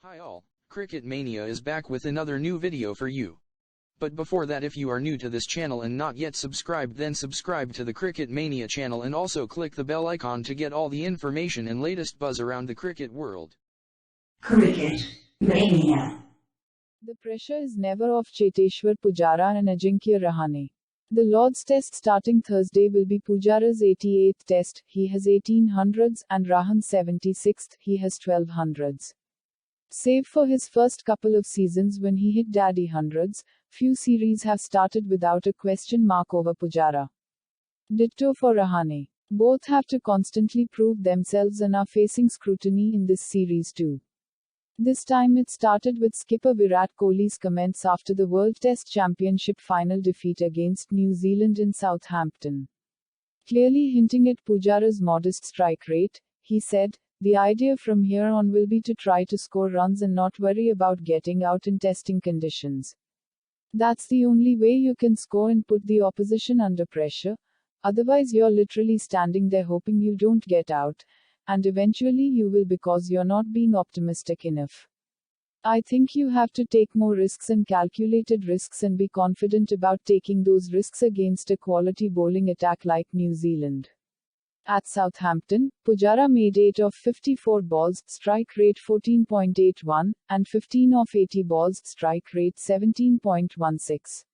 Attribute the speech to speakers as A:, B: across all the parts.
A: Hi all, Cricket Mania is back with another new video for you. But before that, if you are new to this channel and not yet subscribed, then subscribe to the Cricket Mania channel and also click the bell icon to get all the information and latest buzz around the cricket world.
B: Cricket Mania.
C: The pressure is never off Cheteshwar Pujara and Ajinkya Rahane. The Lord's Test starting Thursday will be Pujara's 88th Test, he has 1800s, and Rahane's 76th, he has 1200s. Save for his first couple of seasons when he hit daddy hundreds, few series have started without a question mark over Pujara. Ditto for Rahane. Both have to constantly prove themselves and are facing scrutiny in this series too. This time it started with skipper Virat Kohli's comments after the World Test Championship final defeat against New Zealand in Southampton. Clearly hinting at Pujara's modest strike rate, he said, "The idea from here on will be to try to score runs and not worry about getting out in testing conditions. That's the only way you can score and put the opposition under pressure, otherwise you're literally standing there hoping you don't get out, and eventually you will because you're not being optimistic enough. I think you have to take more risks and calculated risks and be confident about taking those risks against a quality bowling attack like New Zealand." At Southampton, Pujara made 8 of 54 balls, strike rate 14.81, and 15 of 80 balls, strike rate 17.16.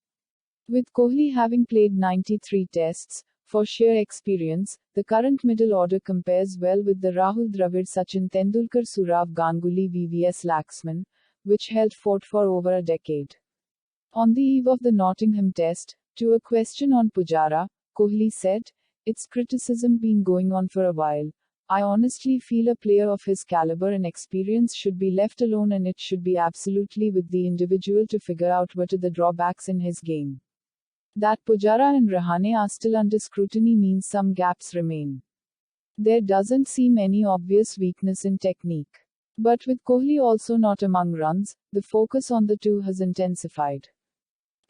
C: With Kohli having played 93 tests, for sheer experience, the current middle order compares well with the Rahul Dravid Sachin Tendulkar Sourav Ganguly VVS Laxman, which held fort for over a decade. On the eve of the Nottingham Test, to a question on Pujara, Kohli said, "It's criticism been going on for a while. I honestly feel a player of his caliber and experience should be left alone and it should be absolutely with the individual to figure out what are the drawbacks in his game. That Pujara and Rahane are still under scrutiny means some gaps remain. There doesn't seem any obvious weakness in technique. But with Kohli also not among runs, the focus on the two has intensified.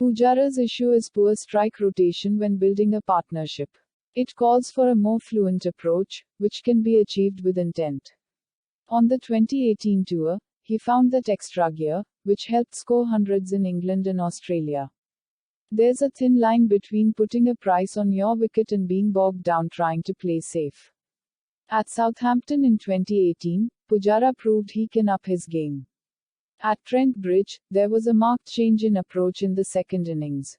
C: Pujara's issue is poor strike rotation when building a partnership. It calls for a more fluent approach, which can be achieved with intent. On the 2018 tour, he found that extra gear, which helped score hundreds in England and Australia. There's a thin line between putting a price on your wicket and being bogged down trying to play safe. At Southampton in 2018, Pujara proved he can up his game. At Trent Bridge, there was a marked change in approach in the second innings.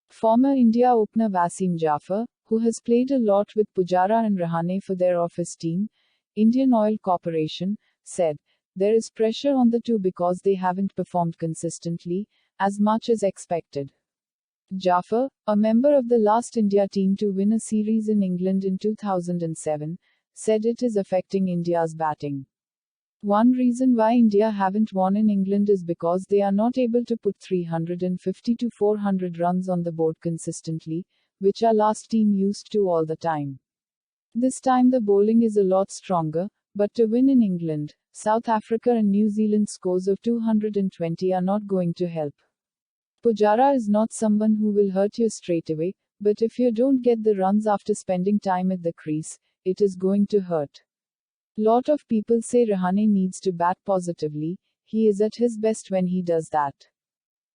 C: Former India opener Wasim Jaffer, who has played a lot with Pujara and Rahane for their office team, Indian Oil Corporation, said, "There is pressure on the two because they haven't performed consistently, as much as expected." Jaffer, a member of the last India team to win a series in England in 2007, said it is affecting India's batting. One reason why India haven't won in England is because they are not able to put 350 to 400 runs on the board consistently, which our last team used to all the time. This time the bowling is a lot stronger, but to win in England, South Africa and New Zealand scores of 220 are not going to help. Pujara is not someone who will hurt you straight away, but if you don't get the runs after spending time at the crease, it is going to hurt. Lot of people say Rahane needs to bat positively, he is at his best when he does that.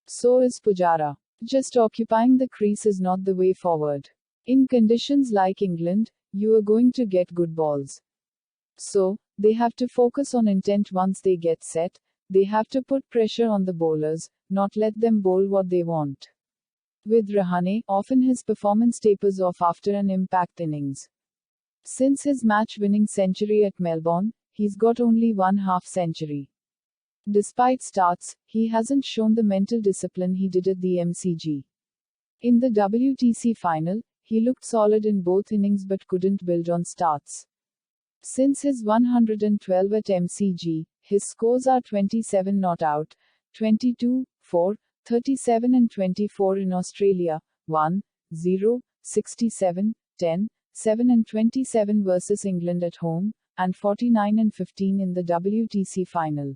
C: So is Pujara. Just occupying the crease is not the way forward. In conditions like England, you are going to get good balls. So, they have to focus on intent once they get set, they have to put pressure on the bowlers, not let them bowl what they want. With Rahane, often his performance tapers off after an impact innings. Since his match-winning century at Melbourne, he's got only one half-century. Despite starts, he hasn't shown the mental discipline he did at the MCG. In the WTC final, he looked solid in both innings but couldn't build on starts. Since his 112 at MCG, his scores are 27 not out, 22, 4, 37 and 24 in Australia, 1, 0, 67, 10, 7 and 27 versus England at home, and 49 and 15 in the WTC final.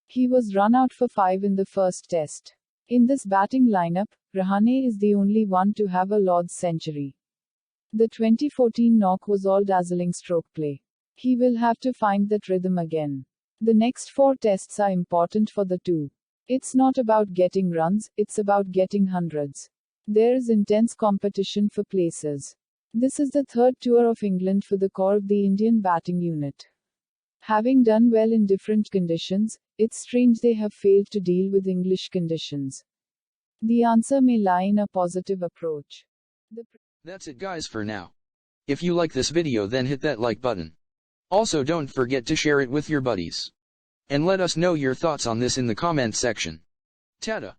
C: He was run out for 5 in the first test. In this batting lineup, Rahane is the only one to have a Lord's century. The 2014 knock was all dazzling stroke play. He will have to find that rhythm again. The next 4 tests are important for the two. It's not about getting runs, it's about getting hundreds. There is intense competition for places. This is the 3rd tour of England for the core of the Indian batting unit. Having done well in different conditions, it's strange they have failed to deal with English conditions. The answer may lie in a positive approach.
A: That's it guys for now. If you like this video then hit that like button. Also don't forget to share it with your buddies. And let us know your thoughts on this in the comment section. Tada!